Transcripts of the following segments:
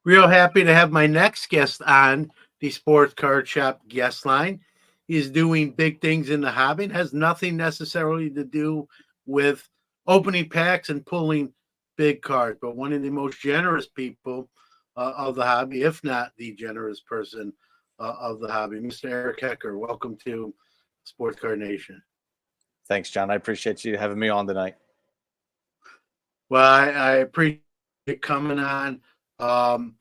Real happy to have my next guest on the Sports Card Shop guest line. He's doing big things in the hobby and has nothing necessarily to do with opening packs and pulling big cards, but one of the most generous people of the hobby, if not the generous person of the hobby, Mr. Erik Hecker. Welcome to Sports Card Nation. Thanks, John. I appreciate you having me on tonight. Well, I appreciate it coming on. Um,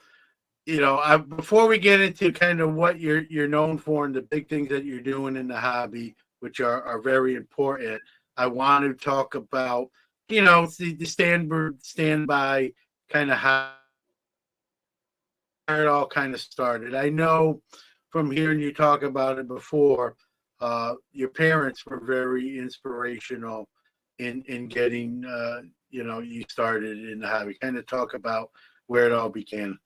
before we get into kind of what you're known for and the big things that you're doing in the hobby, which are very important, I want to talk about the standby kind of how it all kind of started. I know from hearing you talk about it before, your parents were very inspirational in getting you started in the hobby. Kind of talk about where it all began.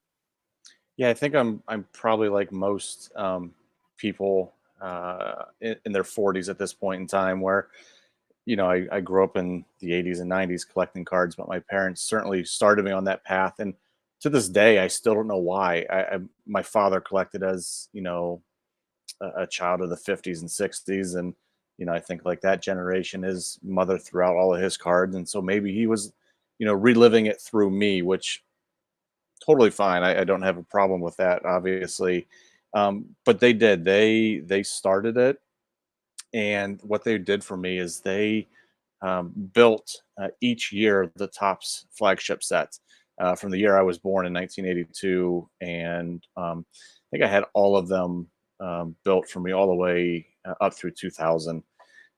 Yeah, I think I'm probably like most people in their 40s at this point in time, where I grew up in the 80s and 90s collecting cards, but my parents certainly started me on that path, and to this day, I still don't know why. My father collected as a child of the 50s and 60s, and I think like that generation, his mother threw out all of his cards, and so maybe he was reliving it through me, which totally fine. I don't have a problem with that, obviously. But they did. They started it, and what they did for me is they built each year the Topps flagship set from the year I was born in 1982, and I think I had all of them built for me all the way up through 2000.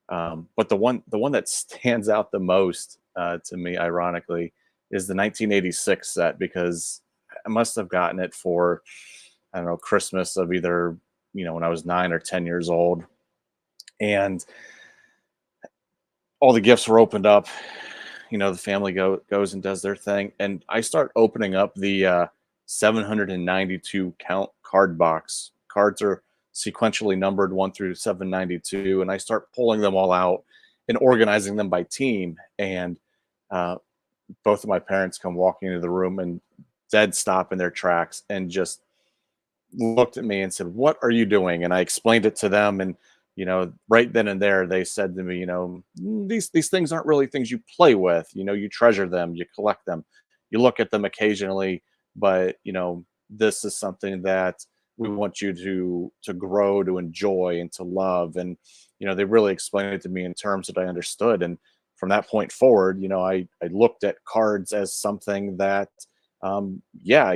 But the one that stands out the most to me, ironically, is the 1986 set, because I must have gotten it for, I don't know, Christmas of either when I was 9 or 10 years old, and all the gifts were opened up. The family goes and does their thing, and I start opening up the 792 count card box. Cards are sequentially numbered 1 through 792, and I start pulling them all out and organizing them by team. And uh, both of my parents come walking into the room and dead stop in their tracks and just looked at me and said, "What are you doing?" And I explained it to them, and right then and there, they said to me, these things aren't really things you play with. You treasure them, you collect them, you look at them occasionally, but this is something that we want you to grow, to enjoy, and to love. And they really explained it to me in terms that I understood. And from that point forward, I looked at cards as something that yeah,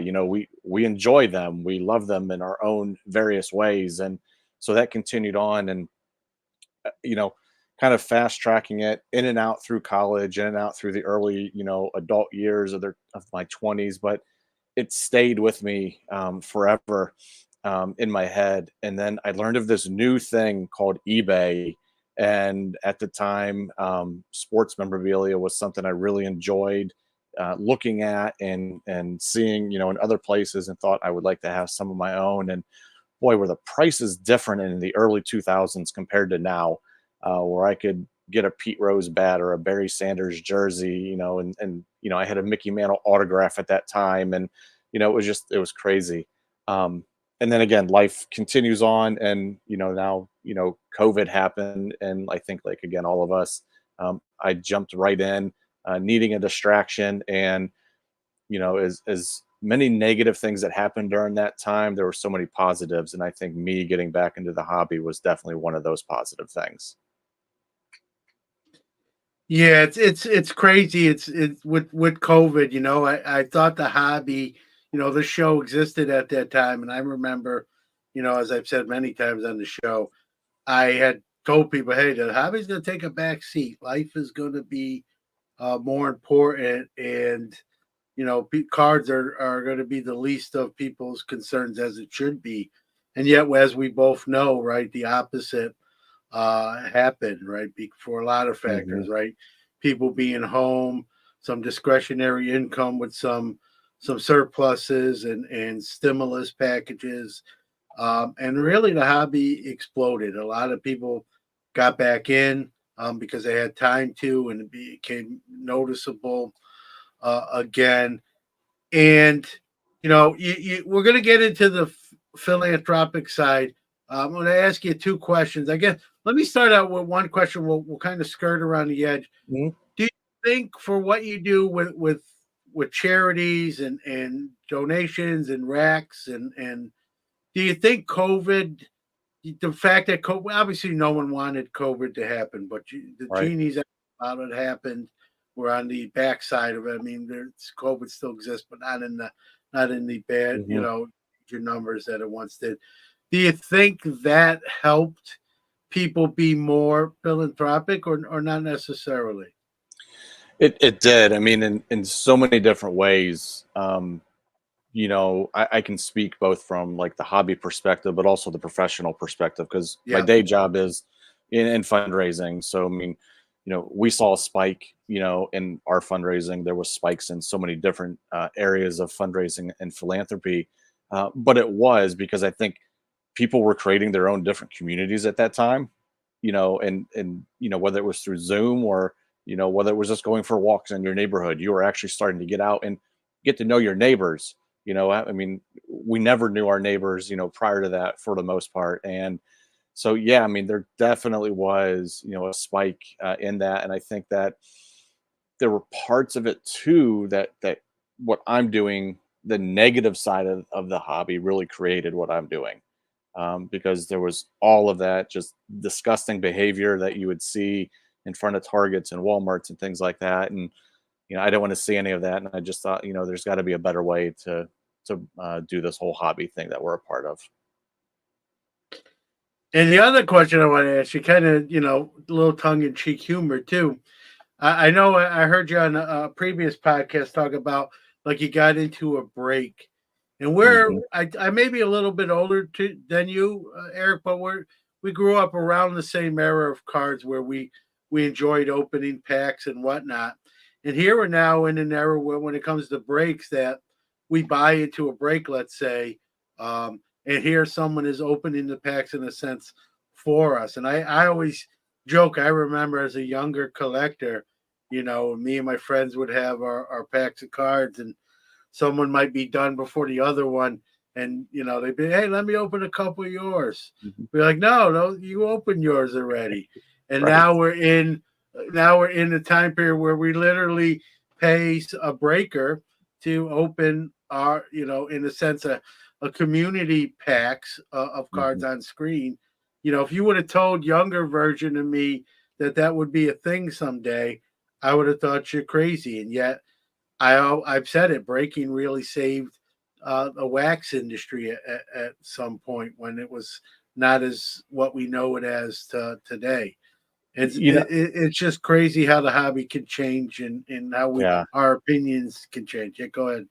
we enjoy them, we love them in our own various ways. And so that continued on, and uh, you know kind of fast tracking it in and out through college, in and out through the early adult years of my 20s. But it stayed with me forever, in my head. And then I learned of this new thing called eBay, and at the time, sports memorabilia was something I really enjoyed looking at and seeing, in other places, and thought I would like to have some of my own. And boy, were the prices different in the early 2000s compared to now, where I could get a Pete Rose bat or a Barry Sanders jersey, and I had a Mickey Mantle autograph at that time, and it was crazy. And then again, life continues on, and now COVID happened, and I think, like, again, all of us, I jumped right in, needing a distraction. And as many negative things that happened during that time, there were so many positives, and I think me getting back into the hobby was definitely one of those positive things. Yeah, it's crazy. It's with COVID. I thought the hobby, the show existed at that time, and I remember, as I've said many times on the show, I had told people, "Hey, the hobby's going to take a back seat. Life is going to be more important, and cards are going to be the least of people's concerns as it should be." And yet, as we both know, right, the opposite happened, right, for a lot of Hmm. factors, right? People being home, some discretionary income with some surpluses and stimulus packages, and really the hobby exploded. A lot of people got back in because they had time to, and it became noticeable again. And we're going to get into the philanthropic side. I'm going to ask you two questions. I guess let me start out with one question. We'll kind of skirt around the edge. Mhm. Do you think for what you do with charities and donations and RAKs and do you think COVID, the fact that COVID, obviously no one wanted COVID to happen, but the Right. genies about it happened. We're on the backside of it. I mean, COVID still exists, but not in the bad, Mhm. your numbers that it once did. Do you think that helped people be more philanthropic or not necessarily? It did. I mean, in so many different ways. I can speak both from like the hobby perspective, but also the professional perspective because my Yeah. day job is in fundraising. So, I mean, we saw a spike, in our fundraising. There was spikes in so many different areas of fundraising and philanthropy. But it was because I think people were creating their own different communities at that time, and whether it was through Zoom or, whether it was just going for walks in your neighborhood, you were actually starting to get out and get to know your neighbors. I mean, we never knew our neighbors, prior to that for the most part. And so, yeah, I mean, there definitely was, a spike in that. And I think that there were parts of it too that what I'm doing, the negative side of the hobby really created what I'm doing. Because there was all of that just disgusting behavior that you would see in front of Targets and Walmarts and things like that. And I don't want to see any of that. And I just thought, there's got to be a better way to do this whole hobby thing that we're a part of. And the other question I want to ask you, kind of, a little tongue in cheek humor too. I know I heard you on a previous podcast talk about like you got into a break, and Hmm. I may be a little bit older than you, Eric, but we grew up around the same era of cards where we enjoyed opening packs and whatnot. And here we're now in an era where when it comes to breaks that we buy into a break, let's say, and here someone is opening the packs in a sense for us. And I always joke, I remember as a younger collector, me and my friends would have our packs of cards and someone might be done before the other one. And, they'd be, hey, let me open a couple of yours. Hmm. We're like, no, no, you opened yours already. And Right. now we're in the time period where we literally pay a breaker to open our, in a sense, a community packs of Hmm. cards on screen. If you would have told younger version of me that would be a thing someday, I would have thought you're crazy. And yet, I've said it. Breaking really saved the wax industry at some point when it was not as what we know it as today. It's You know, it's just crazy how the hobby can change and how yeah. our opinions can change. Yeah, go ahead.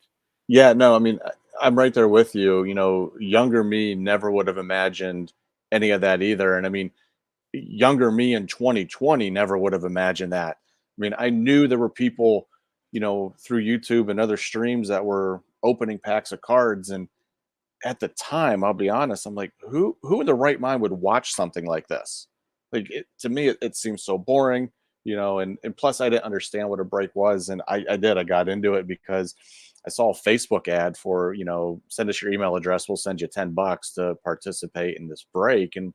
Yeah, no, I mean, I'm right there with you. Younger me never would have imagined any of that either. And I mean, younger me in 2020 never would have imagined that. I mean, I knew there were people, through YouTube and other streams that were opening packs of cards. And at the time, I'll be honest, I'm like, who in the right mind would watch something like this? Like to me, it seems so boring, and plus I didn't understand what a break was. And I got into it because I saw a Facebook ad for, send us your email address, we'll send you $10 to participate in this break. And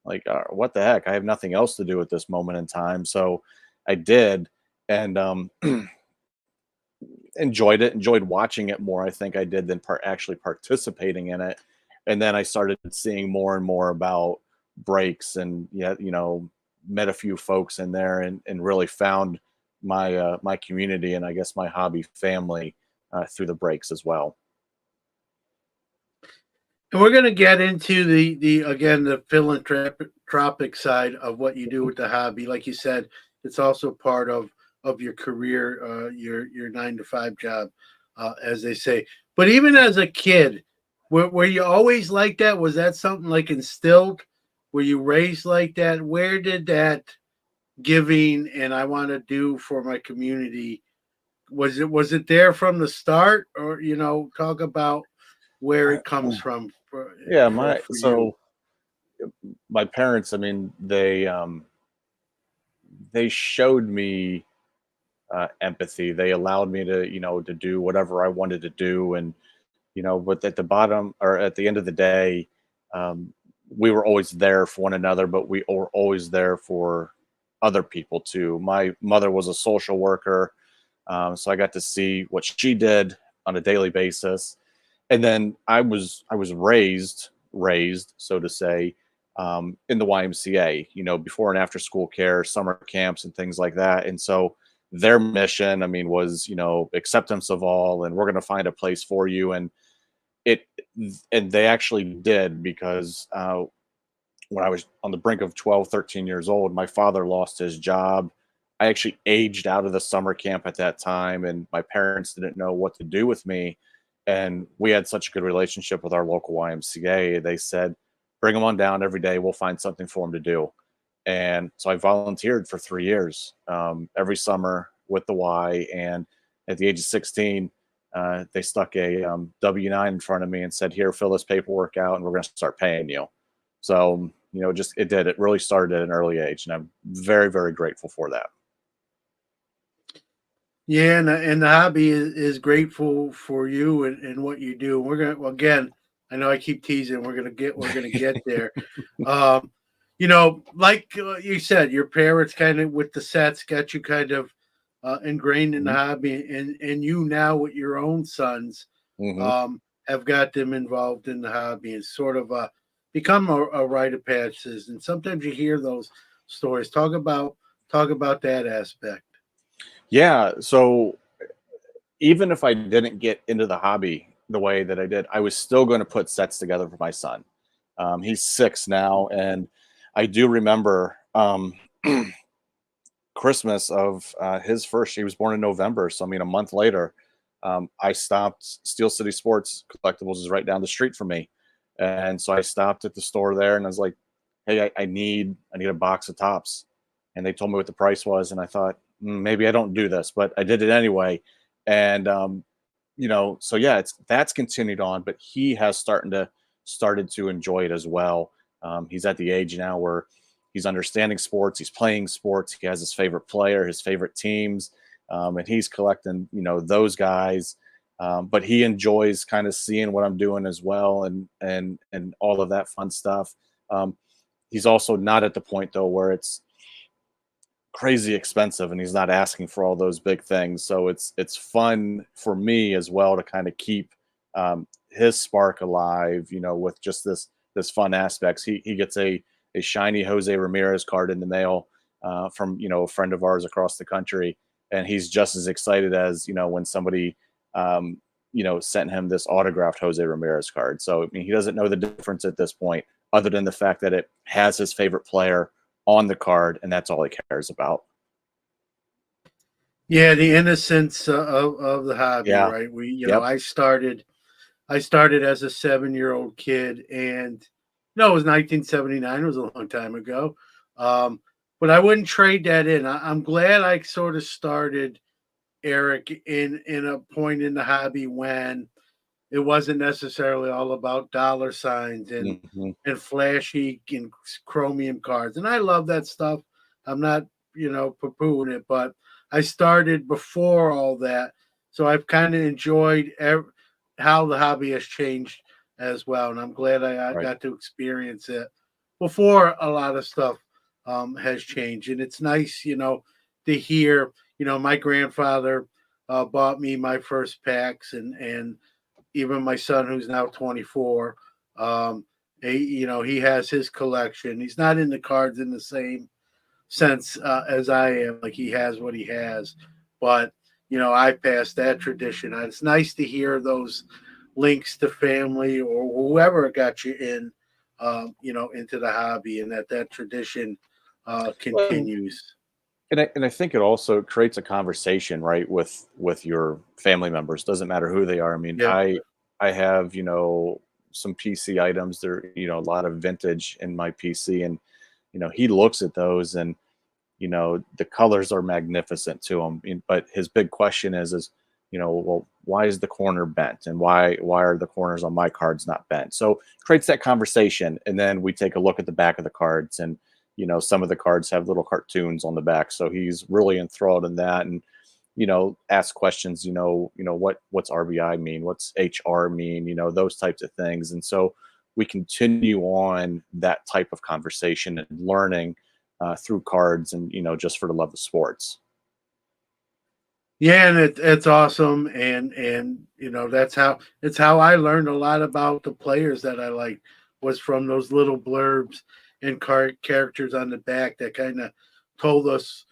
like, what the heck? I have nothing else to do at this moment in time. So I did. And enjoyed it, enjoyed watching it more, I think I did than actually participating in it. And then I started seeing more and more about breaks and yeah, met a few folks in there and really found my community and I guess my hobby family through the breaks as well. And we're going to get into the again the philanthropic side of what you do Mhm. with the hobby. Like you said, it's also part of your career, your 9 to 5 job, as they say. But even as a kid, were you always like that? Was that something like instilled? Were you raised like that? Where did that giving and I want to do for my community was it there from the start, or talk about where it comes from for Yeah, for, my for you? so my parents, I mean, they showed me empathy. They allowed me to do whatever I wanted to do, and but at the bottom or at the end of the day, um, we were always there for one another, but we were always there for other people too. My mother was a social worker, so I got to see what she did on a daily basis. And then I was raised, so to say, in the YMCA, before and after school care, summer camps, and things like that. And so their mission, I mean, was acceptance of all, and we're going to find a place for you. It and they actually did, because when I was on the brink of 12, 13 years old, my father lost his job. I actually aged out of the summer camp at that time, and my parents didn't know what to do with me. And we had such a good relationship with our local YMCA. They said, bring them on down every day. We'll find something for them to do. And so I volunteered for 3 years, every summer with the Y. And at the age of 16, they stuck a W-9 in front of me and said, here, fill this paperwork out, and we're going to start paying you. So, just it did. It really started at an early age, and I'm very, very grateful for that. Yeah, and the hobby is grateful for you and what you do. We're gonna well, again. I know I keep teasing. We're gonna get there. Um, like you said, your parents kind of with the sets got you kind of ingrained in the Mhm. hobby, and you now with your own sons Mhm. um, have got them involved in the hobby and sort of become a rite of passage. And sometimes you hear those stories. Talk about that aspect. Yeah. So even if I didn't get into the hobby the way that I did, I was still going to put sets together for my son. He's 6 now, and I do remember Christmas of his first. He was born in November, so I mean, a month later, I stopped. Steel City Sports Collectibles is right down the street from me, and so I stopped at the store there, and I was like, "Hey, I need a box of tops," and they told me what the price was, and I thought, maybe I don't do this, but I did it anyway, and so yeah, that's continued on, but he has started to enjoy it as well. He's at the age now where he's understanding sports, he's playing sports, he has his favorite player, his favorite teams, and he's collecting those guys. But he enjoys kind of seeing what I'm doing as well, and all of that fun stuff. Um, he's also not at the point though where it's crazy expensive, and he's not asking for all those big things, so it's fun for me as well to kind of keep his spark alive, with just this fun aspects. He gets a shiny Jose Ramirez card in the mail, from a friend of ours across the country, and he's just as excited as when somebody sent him this autographed Jose Ramirez card. So I mean, he doesn't know the difference at this point, other than the fact that it has his favorite player on the card, and that's all he cares about. Yeah, the innocence of the hobby, Yeah. right? Yep. I started as a 7-year-old kid, and no, it was 1979. It was a long time ago. Um, but I wouldn't trade that in. I'm glad I sort of started, Eric, in a point in the hobby when it wasn't necessarily all about dollar signs Mhm. and flashy and chromium cards. And I love that stuff. I'm not, poo-pooing it, but I started before all that. So I've kind of enjoyed how the hobby has changed as well. And I'm glad I Right. got to experience it before a lot of stuff has changed. And it's nice, to hear, my grandfather bought me my first packs, and even my son, who's now 24, he has his collection. He's not in the cards in the same sense as I am. Like, he has what he has, but I passed that tradition on. It's nice to hear those links to family or whoever got you into the hobby, and that tradition Well, continues. and I think it also creates a conversation, right, with your family members. Doesn't matter who they are. I mean, Yeah. I have some PC items. There, a lot of vintage in my PC, and he looks at those, and the colors are magnificent to him. But his big question is, well, why is the corner bent, and why are the corners on my cards not bent? So creates that conversation, and then we take a look at the back of the cards, and some of the cards have little cartoons on the back, so he's really enthralled in that. And ask questions, what's RBI mean? What's HR mean? Those types of things. And so we continue on that type of conversation and learning through cards and, just for the love of sports. Yeah, and it's awesome, and it's how I learned a lot about the players that I like, was from those little blurbs and characters on the back that kind of told us,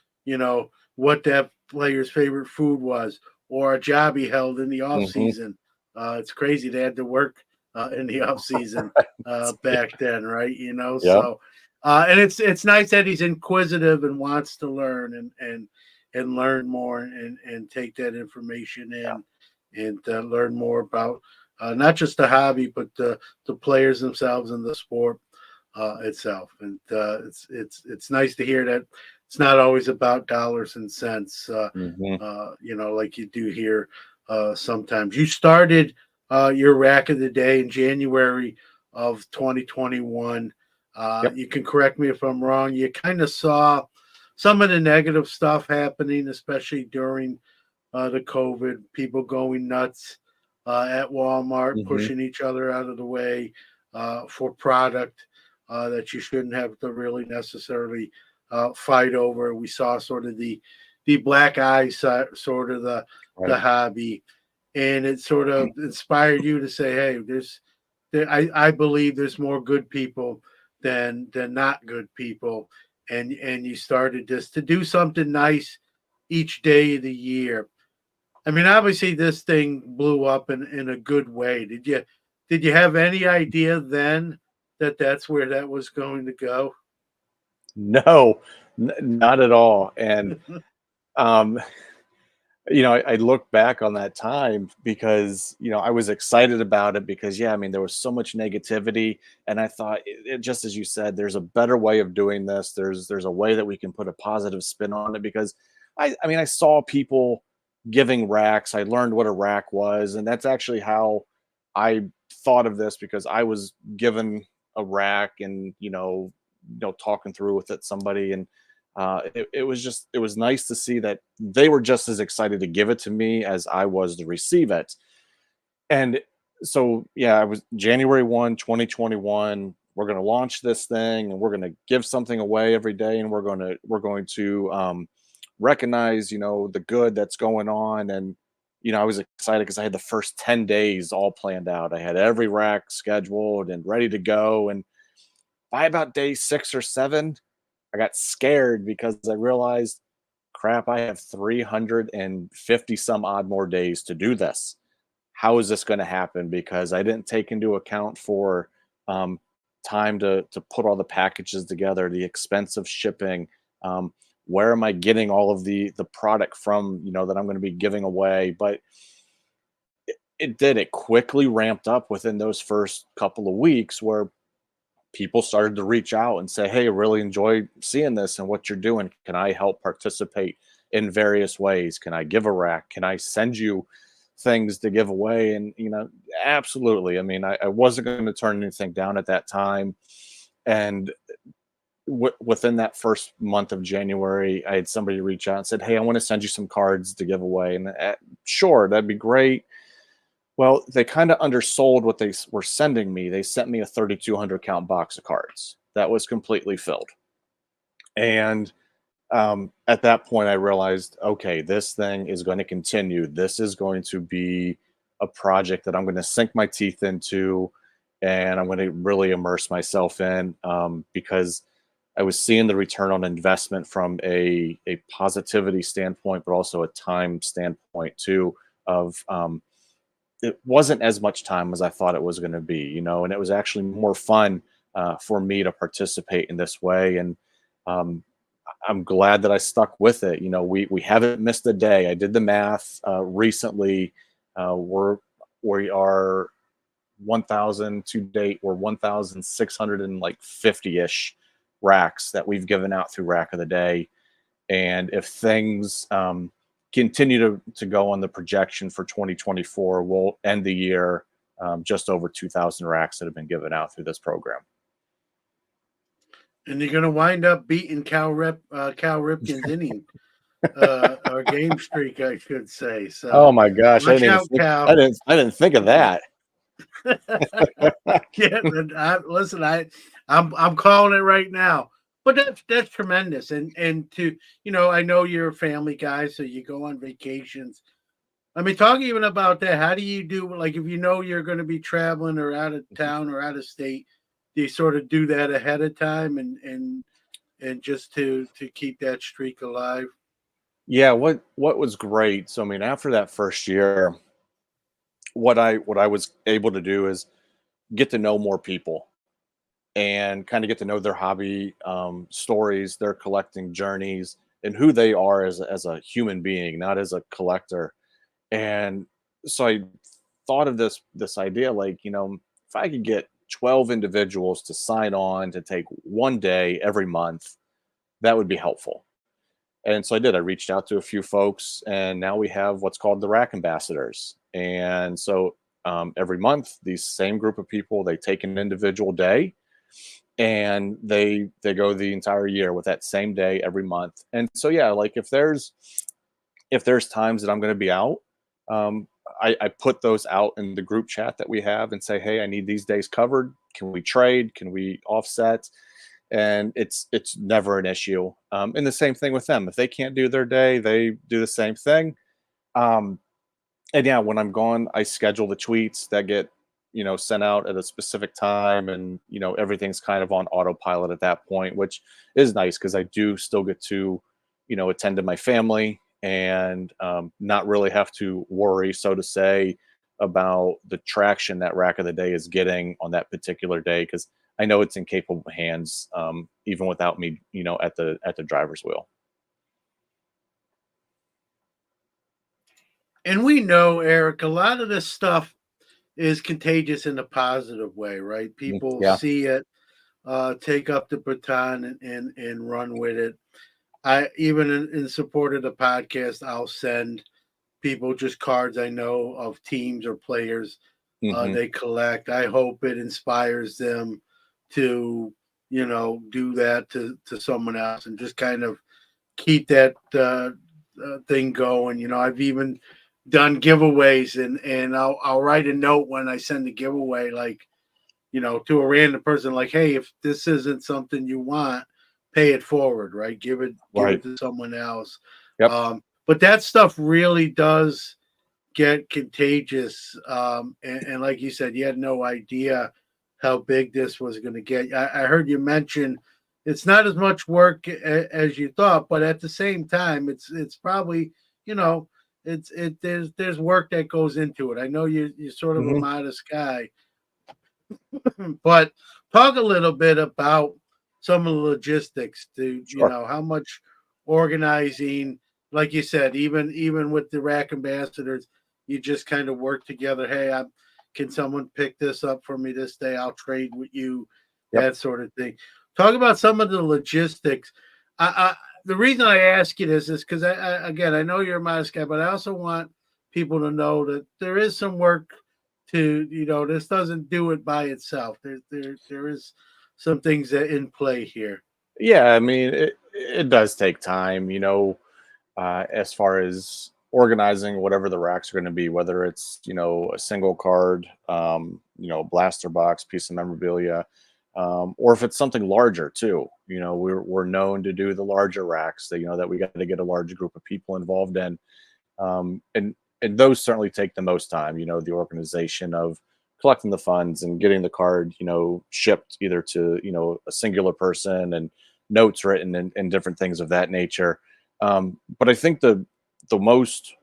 what that player's favorite food was, or a job he held in the off Hmm. season. It's crazy they had to work in the off season back then, right? Yep. So and it's nice that he's inquisitive and wants to learn and learn more and take that information Yeah. in and learn more about not just the hobby but the players themselves and the sport itself. And it's nice to hear that it's not always about dollars and cents, Hmm. like you do here sometimes. You started your rack of the day in January of 2021. Yep. You can correct me if I'm wrong. You kind of saw some of the negative stuff happening, especially during the COVID, people going nuts at Walmart, Hmm. pushing each other out of the way for product that you shouldn't have to really necessarily fight over. We saw sort of the black eye sort of the Right. hobby, and it sort of inspired you to say, "Hey, I believe there's more good people than not good people," and you started just to do something nice each day of the year. I mean, obviously this thing blew up in a good way. Did you have any idea then that that's where that was going to go? No, not at all. And um, I look back on that time because, I was excited about it because, yeah, I mean, there was so much negativity. And I thought, just as you said, there's a better way of doing this. There's a way that we can put a positive spin on it because I mean, I saw people giving racks. I learned what a rack was. And that's actually how I thought of this because I was given a rack and, talking through with it, somebody. And it was nice to see that they were just as excited to give it to me as I was to receive it. And so yeah, I was January 1, 2021. We're going to launch this thing and we're going to give something away every day and we're going to recognize, the good that's going on. And I was excited because I had the first 10 days all planned out. I had every rack scheduled and ready to go, and by about day 6 or 7, I got scared because I realized, crap, I have 350 some odd more days to do this. How is this going to happen? Because I didn't take into account for um, time to put all the packages together, the expense of shipping. Um, where am I getting all of the product from? That I'm going to be giving away. But it quickly ramped up within those first couple of weeks where people started to reach out and say, "Hey, I really enjoy seeing this and what you're doing. Can I help participate in various ways? Can I give a rack? Can I send you things to give away?" And absolutely. I mean, I wasn't going to turn anything down at that time. And within that first month of January, I had somebody reach out and said, "Hey, I want to send you some cards to give away." And sure, that'd be great. Well, they kind of undersold what they were sending me. They sent me a 3,200 count box of cards that was completely filled. And at that point, I realized, okay, this thing is going to continue. This is going to be a project that I'm going to sink my teeth into and I'm going to really immerse myself in because I was seeing the return on investment from a positivity standpoint, but also a time standpoint too. Of It wasn't as much time as I thought it was going to be, and it was actually more fun for me to participate in this way. And um, I'm glad that I stuck with it. We haven't missed a day. I did the math recently. We are 1,000 to date. We're 1,600 and like 50-ish racks that we've given out through Rack of the Day. And if things continue to go on the projection for 2024, we'll end the year just over 2,000 racks that have been given out through this program. And you're going to wind up beating Cal Ripken's inning or game streak, I should say. Oh So my gosh, watch out, I Cal. didn't think of that. Yeah, and listen, I'm calling it right now. But that's tremendous, and to I know you're a family guy, so you go on vacations. I mean, talk even about that. How do you do like if you know you're going to be traveling or out of town or out of state? Do you sort of do that ahead of time and just to keep that streak alive? Yeah, what was great. So I mean, after that first year, what I was able to do is get to know more people and kind of get to know their hobby stories, their collecting journeys, and who they are as a human being, not as a collector. And so I thought of this idea, like, if I could get 12 individuals to sign on to take one day every month, that would be helpful. And so I did. I reached out to a few folks, and now we have what's called the RAK ambassadors. And so every month, these same group of people, they take an individual day, and they go the entire year with that same day every month. And so yeah, like if there's times that I'm going to be out, um, I put those out in the group chat that we have and say, hey, I need these days covered. Can we trade? Can we offset? And it's never an issue. And the same thing with them. If they can't do their day, they do the same thing. Um, and yeah, when I'm gone, I schedule the tweets that get sent out at a specific time, and everything's kind of on autopilot at that point, which is nice because I do still get to attend to my family and not really have to worry, so to say, about the traction that rack of the day is getting on that particular day, because I know it's in capable hands, even without me at the driver's wheel. And we know, Eric, a lot of this stuff is contagious in a positive way, right? Mhm. People Yeah. see it, take up the baton and run with it. I even in support of the podcast, I'll send people just cards I know of teams or players Hmm. they collect. I hope it inspires them to do that to someone else and just kind of keep that thing going. I've even done giveaways and I'll write a note when I send a giveaway, like to a random person, like, hey, if this isn't something you want, pay it forward, right? Give it Right. to someone else. Yep. But that stuff really does get contagious. And like you said, you had no idea how big this was going to get. I heard you mention it's not as much work as you thought, but at the same time, it's probably you know there's work that goes into it. I know you're sort of a Hmm. modest guy, but talk a little bit about some of the logistics to Sure. how much organizing, like you said, even with the rack ambassadors, you just kind of work together. Hey, can someone pick this up for me this day? I'll trade with you, Yep. that sort of thing. Talk about some of the logistics. The reason I ask you this is because again, I know you're a modest guy, but I also want people to know that there is some work to this doesn't do it by itself. There is some things that in play here. Yeah, I mean, it does take time, as far as organizing whatever the racks are going to be, whether it's, a single card, blaster box, piece of memorabilia, or if it's something larger too. We're known to do the larger racks that, that we got to get a large group of people involved in. And those certainly take the most time, the organization of collecting the funds and getting the card, shipped either to, a singular person and notes written and different things of that nature. But I think the most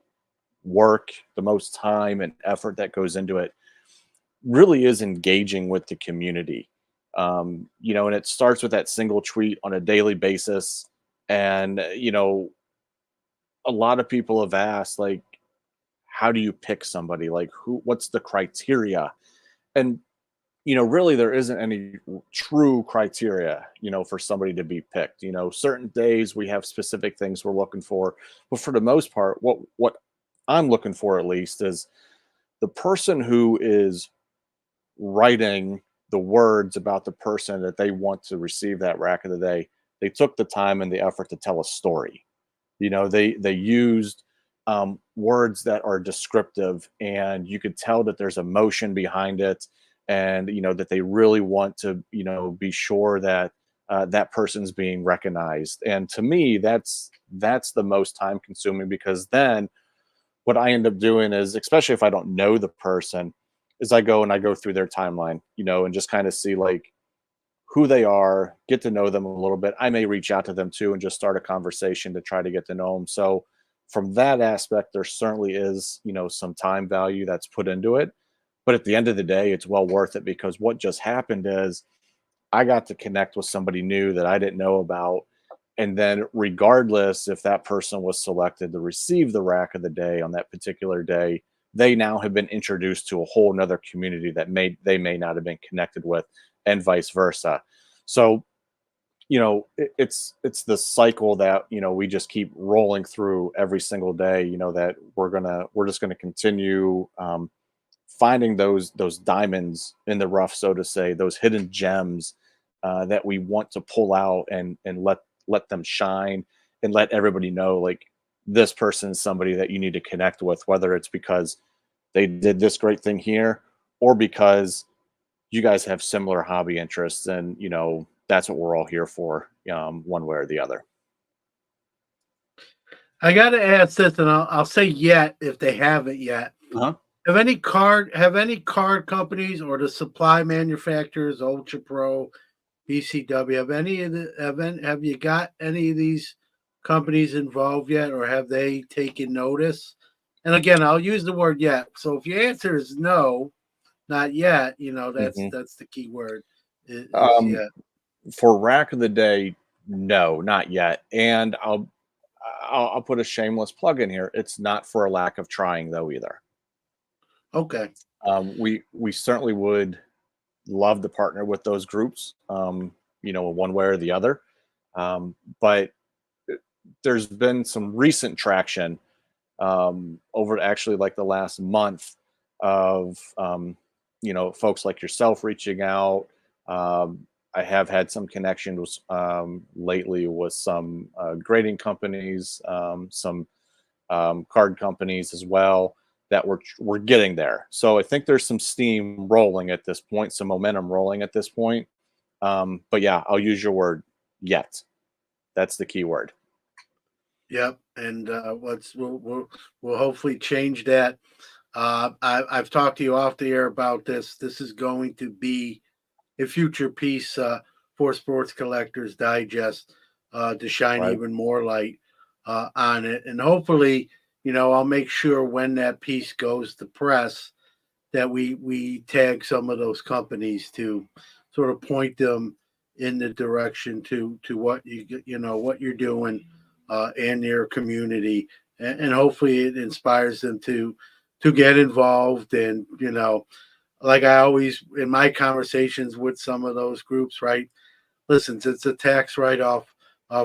work, the most time and effort that goes into it really is engaging with the community. And it starts with that single tweet on a daily basis. And a lot of people have asked, like, how do you pick somebody? Like, what's the criteria? And really there isn't any true criteria, for somebody to be picked. Certain days we have specific things we're looking for, but for the most part, what I'm looking for at least is the person who is writing the words about the person that they want to receive that rack of the day. They took the time and the effort to tell a story. They used words that are descriptive, and you could tell that there's emotion behind it, and that they really want to be sure that that person's being recognized. And to me, that's the most time consuming, because then what I end up doing is, especially if I don't know the person, is I go through their timeline, and just kind of see like who they are, get to know them a little bit. I may reach out to them too and just start a conversation to try to get to know them. So from that aspect, there certainly is, some time value that's put into it. But at the end of the day, it's well worth it, because what just happened is I got to connect with somebody new that I didn't know about. And then, regardless if that person was selected to receive the rack of the day on that particular day, they now have been introduced to a whole nother community that they may not have been connected with, and vice versa. So, it's the cycle that we just keep rolling through every single day. That we're just gonna continue finding those diamonds in the rough, so to say, those hidden gems that we want to pull out and let them shine, and let everybody know like this person is somebody that you need to connect with, whether it's because they did this great thing here, or because you guys have similar hobby interests, and that's what we're all here for, one way or the other. I got to ask this, and I'll say yet if they haven't yet. Uh-huh. Have any card companies or the supply manufacturers, Ultra Pro, BCW, have you got any of these companies involved yet, or have they taken notice? And again, I'll use the word yet. So if your answer is no, not yet, that's Hmm. that's the key word is um, yet. for rack of the day, no, not yet. And I'll put a shameless plug in here. It's not for a lack of trying though either. Okay. We certainly would love to partner with those groups, one way or the other. But there's been some recent traction over actually like the last month of folks like yourself reaching out. I have had some connections lately with some grading companies, some card companies as well, that we're getting there. So I think there's some steam rolling at this point, some momentum rolling at this point. But yeah, I'll use your word, yet. That's the key word. Yep. And we'll hopefully change that. I've talked to you off the air about this. This is going to be a future piece for Sports Collectors Digest to shine Right. even more light on it. And hopefully, I'll make sure when that piece goes to press that we tag some of those companies to sort of point them in the direction to what you're doing and their community, and hopefully it inspires them to get involved. And like I always in my conversations with some of those groups, right? Listen, it's a tax write-off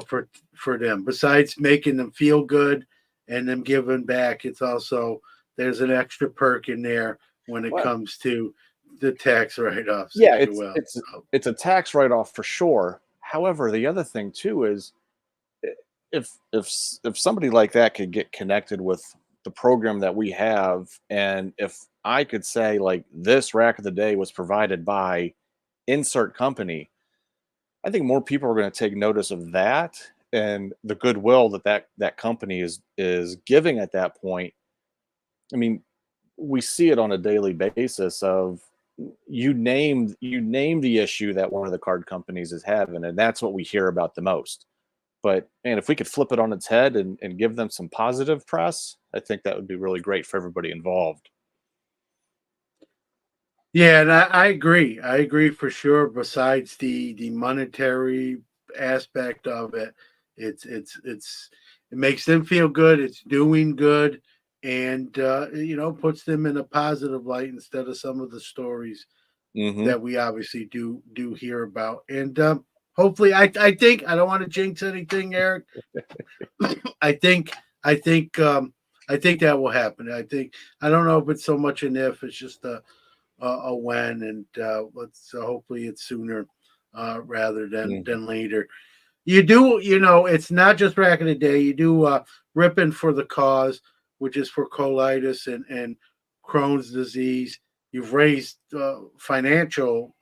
for them. Besides making them feel good and them giving back, it's also there's an extra perk in there when it Well, comes to the tax write-offs yeah, as well. So, it's a tax write-off for sure. However, the other thing too is, if somebody like that could get connected with the program that we have, and if I could say like this rack of the day was provided by insert company, I think more people are going to take notice of that, and the goodwill that company is giving at that point. I mean, we see it on a daily basis of, you name the issue that one of the card companies is having, and that's what we hear about the most. But man, if we could flip it on its head and give them some positive press, I think that would be really great for everybody involved. yeah, and I agree. I agree for sure. Besides the monetary aspect of it, it's it makes them feel good. It's doing good, and puts them in a positive light instead of some of the stories Hmm. that we obviously do hear about. And hopefully, I think I don't want to jinx anything, Eric. I think I think I think that will happen. I don't know if it's so much an if. It's just a when, and let's hopefully it's sooner rather than later. You do, it's not just Rack of the Day. You do Rippin for the Cause, which is for colitis and Crohn's disease. You've raised financial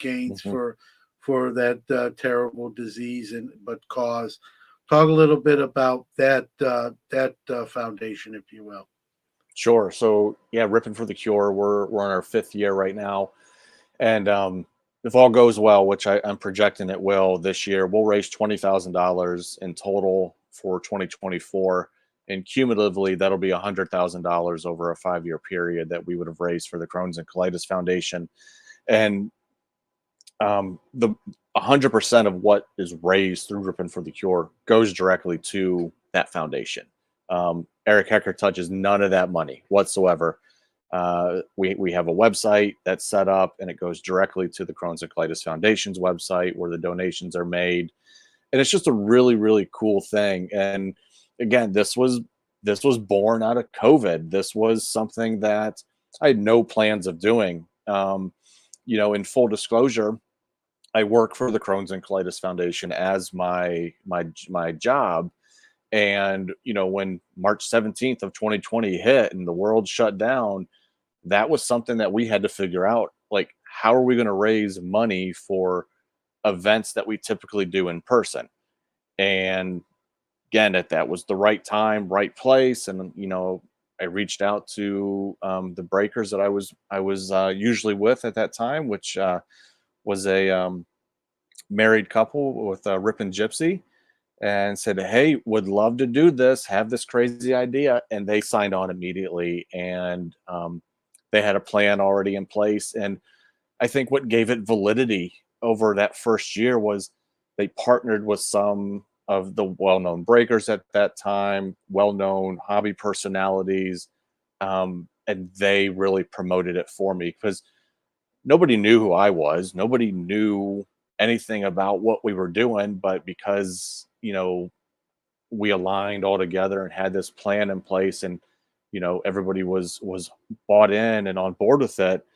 gains Mhm. for that terrible disease but cause. Talk a little bit about that foundation, if you will. Sure. So yeah, Ripping for the Cure. We're in our fifth year right now, and if all goes well, which I'm projecting it will this year, we'll raise $20,000 in total for 2024, and cumulatively that'll be $100,000 over a 5-year period that we would have raised for the Crohn's and Colitis Foundation. And the 100% of what is raised through Rippin for the Cure goes directly to that foundation. Erik Hecker touches none of that money whatsoever. We have a website that's set up, and it goes directly to the Crohn's and Colitis Foundation's website where the donations are made, and it's just a really really cool thing. And again, this was born out of COVID. This was something that I had no plans of doing. In full disclosure, I work for the Crohn's and Colitis Foundation as my job. And when March 17th of 2020 hit and the world shut down, that was something that we had to figure out. Like, how are we going to raise money for events that we typically do in person? And again, that was the right time, right place. And I reached out to the breakers that I was usually with at that time, which was a married couple with Rippin Gypsy, and said, "Hey, would love to do this. Have this crazy idea," and they signed on immediately. And they had a plan already in place. And I think what gave it validity over that first year was they partnered with some of the well-known breakers at that time, well-known hobby personalities, and they really promoted it for me because nobody knew who I was. Nobody knew anything about what we were doing, but because we aligned all together and had this plan in place, and everybody was bought in and on board with it.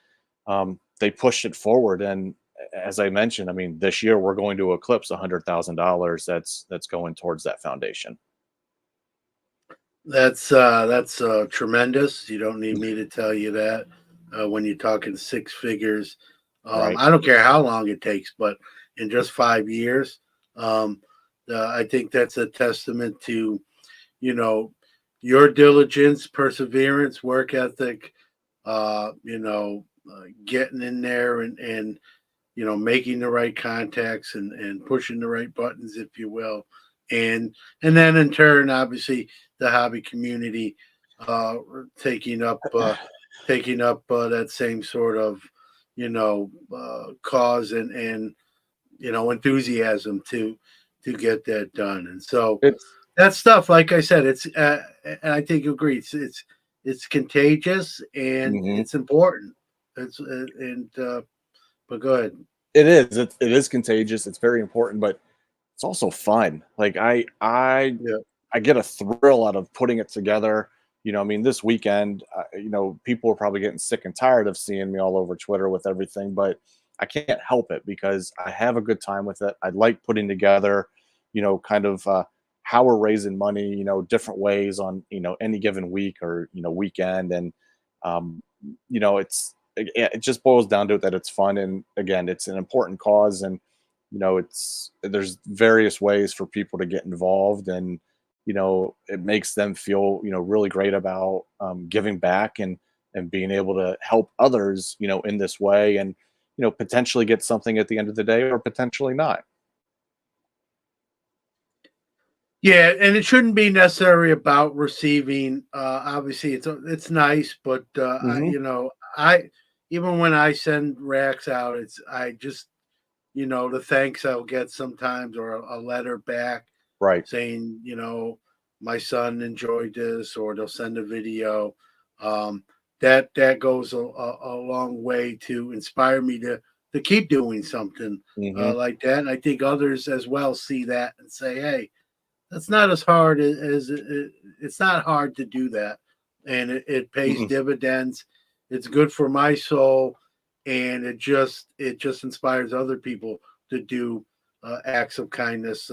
They pushed it forward, and as I mentioned, I mean, this year we're going to eclipse $100,000 that's going towards that foundation. That's tremendous. You don't need me to tell you that. When you're talking six figures, Right. I don't care how long it takes, but in just 5 years, um, I think that's a testament to you know your diligence, perseverance, work ethic. Getting in there and making the right contacts and pushing the right buttons, if you will, and then in turn, obviously, the hobby community uh, taking up that same sort of cause and enthusiasm to get that done. And so It's that stuff, like I said, it's and I think you agree, it's contagious and mhm. it's important. It's and but go ahead. It is contagious. It's very important, but it's also fun. Like Yeah. I get a thrill out of putting it together. I mean, this weekend, people are probably getting sick and tired of seeing me all over Twitter with everything, but I can't help it because I have a good time with it. I like putting together, kind of how we're raising money, different ways on, any given week or, weekend. And, it just boils down to it that it's fun. And again, it's an important cause. And, there's various ways for people to get involved, and it makes them feel really great about giving back and being able to help others in this way, and potentially get something at the end of the day, or potentially not. Yeah, and it shouldn't be necessarily about receiving. Obviously, it's nice, but Hmm. I even when I send racks out, it's I just the thanks I'll get sometimes, or a letter back Right. saying my son enjoyed this, or they'll send a video. Um, that goes a long way to inspire me to keep doing something Hmm. like that. And I think others as well see that and say, hey, that's not as hard as it's not hard to do that, and it pays Hmm. dividends. It's good for my soul, and it just inspires other people to do acts of kindness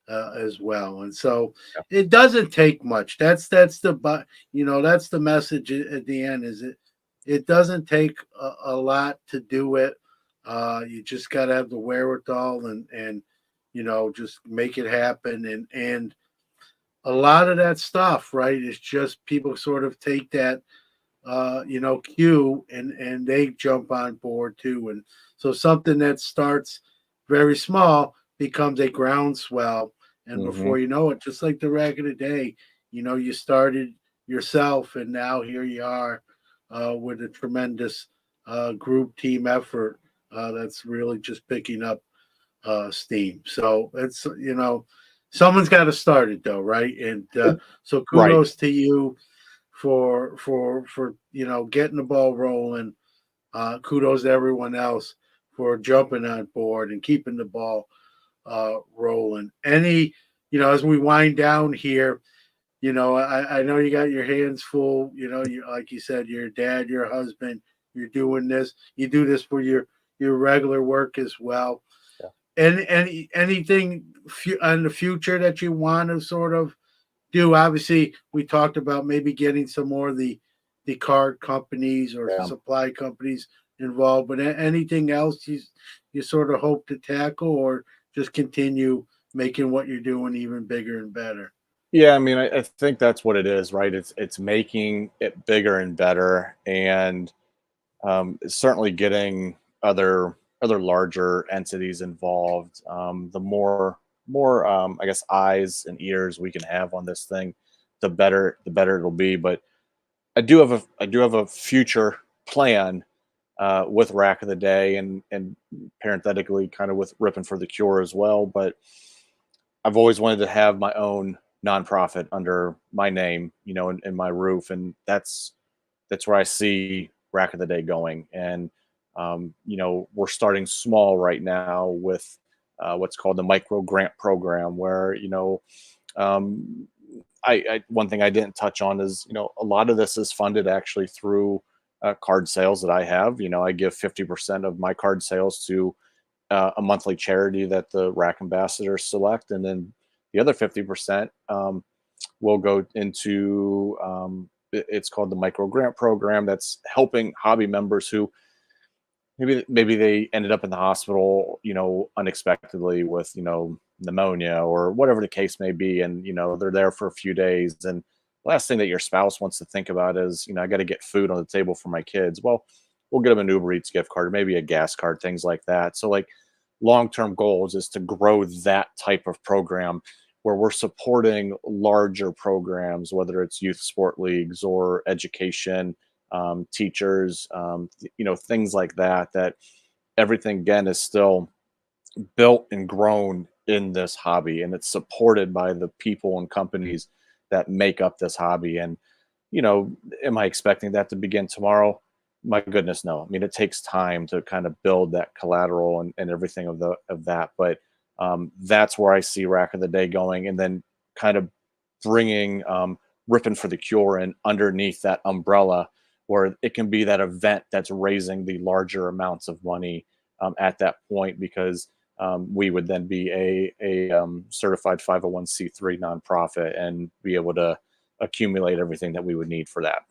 as well. And so Yeah. it doesn't take much. That's the but that's the message at the end. Is it doesn't take a lot to do it. You just got to have the wherewithal and just make it happen. And a lot of that stuff, right, is just people sort of take that cue and they jump on board too. And so something that starts very small becomes a groundswell. And Hmm. before you know it, just like the RAK of the day, you started yourself and now here you are with a tremendous group team effort that's really just picking up steam. So it's, someone's got to start it though, right? And so Right. kudos to you for getting the ball rolling. Kudos to everyone else for jumping on board and keeping the ball rolling. As we wind down here, I know you got your hands full. You like you said, your dad, your husband, you're doing this. You do this for your regular work as well. Yeah. And anything in the future that you want to sort of do. Obviously, we talked about maybe getting some more of the card companies or Yeah. supply companies involved. But anything else you sort of hope to tackle, or just continue making what you're doing even bigger and better? Yeah, I mean, I think that's what it is, right? It's making it bigger and better, and certainly getting other larger entities involved. The more I guess eyes and ears we can have on this thing, the better it'll be. But I do have a future plan with Rack of the Day and parenthetically kind of with Rippin for the Cure as well. But I've always wanted to have my own nonprofit under my name, in my roof, and that's where I see Rack of the Day going. And we're starting small right now with what's called the micro grant program, where um, one thing I didn't touch on is a lot of this is funded actually through card sales that I have. I give 50% of my card sales to a monthly charity that the RAK ambassadors select, and then the other 50% will go into it's called the micro grant program, that's helping hobby members who maybe they ended up in the hospital, unexpectedly with pneumonia or whatever the case may be, and they're there for a few days, and the last thing that your spouse wants to think about is I got to get food on the table for my kids. Well, we'll get them an Uber Eats gift card, maybe a gas card, things like that. So like long-term goals is to grow that type of program where we're supporting larger programs, whether it's youth sport leagues or education, teachers, things like that. That everything again is still built and grown in this hobby, and it's supported by the people and companies that make up this hobby. And am I expecting that to begin tomorrow? My goodness, no. I mean, it takes time to kind of build that collateral and everything of that. But that's where I see Rack of the Day going, and then kind of bringing Rippin for the Cure in underneath that umbrella, where it can be that event that's raising the larger amounts of money at that point, because we would then be a certified 501c3 nonprofit and be able to accumulate everything that we would need for that.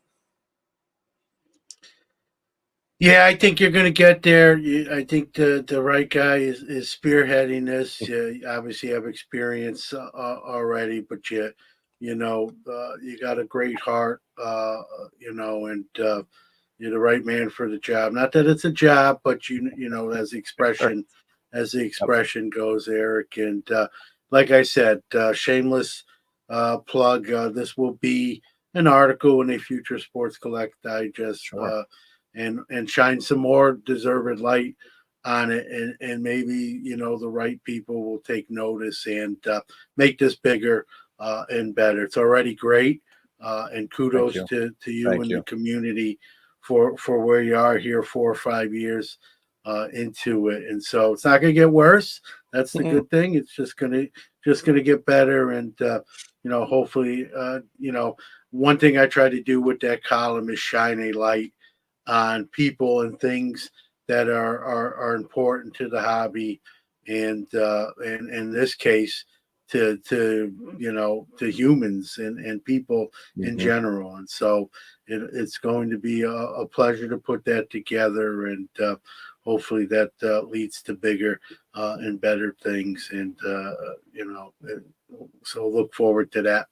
Yeah, I think you're going to get there. I think the right guy is spearheading this. Obviously, have experience already, but you got a great heart, and you're the right man for the job. Not that it's a job, but as the Sure. Yep. expression goes, Eric. And like I said, shameless plug. This will be an article in a future Sports Collect Digest. Sure. And shine some more deserved light on it, and maybe the right people will take notice and make this bigger and better. It's already great, and Thank kudos you. to you Thank and the you. community for where you are here 4 or 5 years into it. And so it's not going to get worse. That's the Mhm. good thing. It's just gonna get better, and hopefully, one thing I try to do with that column is shine a light on people and things that are important to the hobby, and in this case to humans and people in Hmm. general. And so it's going to be a pleasure to put that together, and hopefully that leads to bigger and better things. And so look forward to that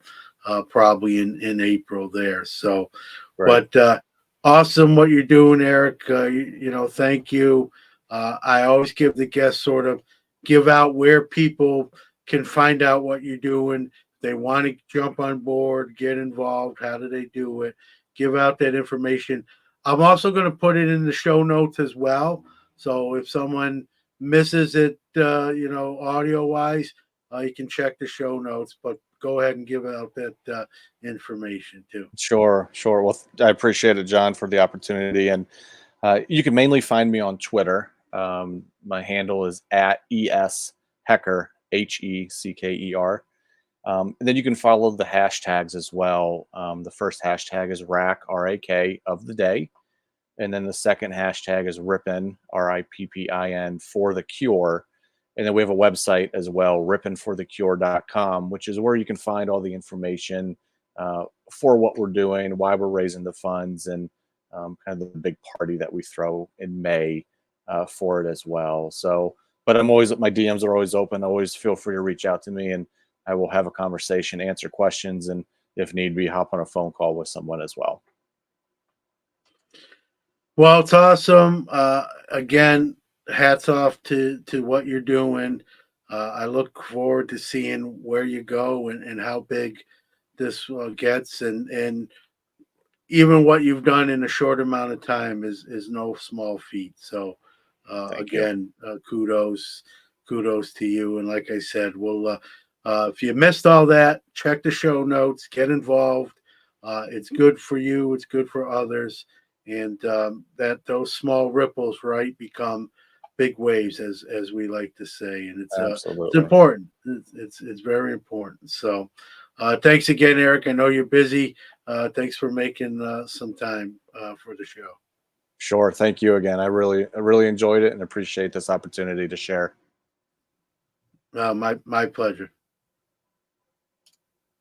probably in April there. So, Right. but awesome what you're doing, Erik. Thank you. I always give the guests sort of give out where people can find out what you're doing. If they want to jump on board, get involved, how do they do it? Give out that information. I'm also going to put it in the show notes as well. So if someone misses it, audio wise, you can check the show notes. But go ahead and give out that information too. Sure, sure. Well, I appreciate it, John, for the opportunity. And you can mainly find me on Twitter. My handle is at Hecker, Hecker. And then you can follow the hashtags as well. The first hashtag is RAK, RAK of the day. And then the second hashtag is Rippin, Rippin, for the cure. And then we have a website as well, rippinforthecure.com, which is where you can find all the information for what we're doing, why we're raising the funds, and kind of the big party that we throw in May for it as well. So, but my DMs are always open. Always feel free to reach out to me, and I will have a conversation, answer questions, and if need be, hop on a phone call with someone as well. Well, it's awesome. Again, hats off to what you're doing. I look forward to seeing where you go and how big this gets, and even what you've done in a short amount of time is no small feat. So, Thank you. again, kudos to you. And like I said, if you missed all that, check the show notes, get involved. It's good for you. It's good for others, and that those small ripples, right, become big waves, as we like to say. And it's Absolutely. important. It's very important. So, thanks again, Erik. I know you're busy. Thanks for making some time for the show. Sure. Thank you again. I really enjoyed it and appreciate this opportunity to share. My pleasure.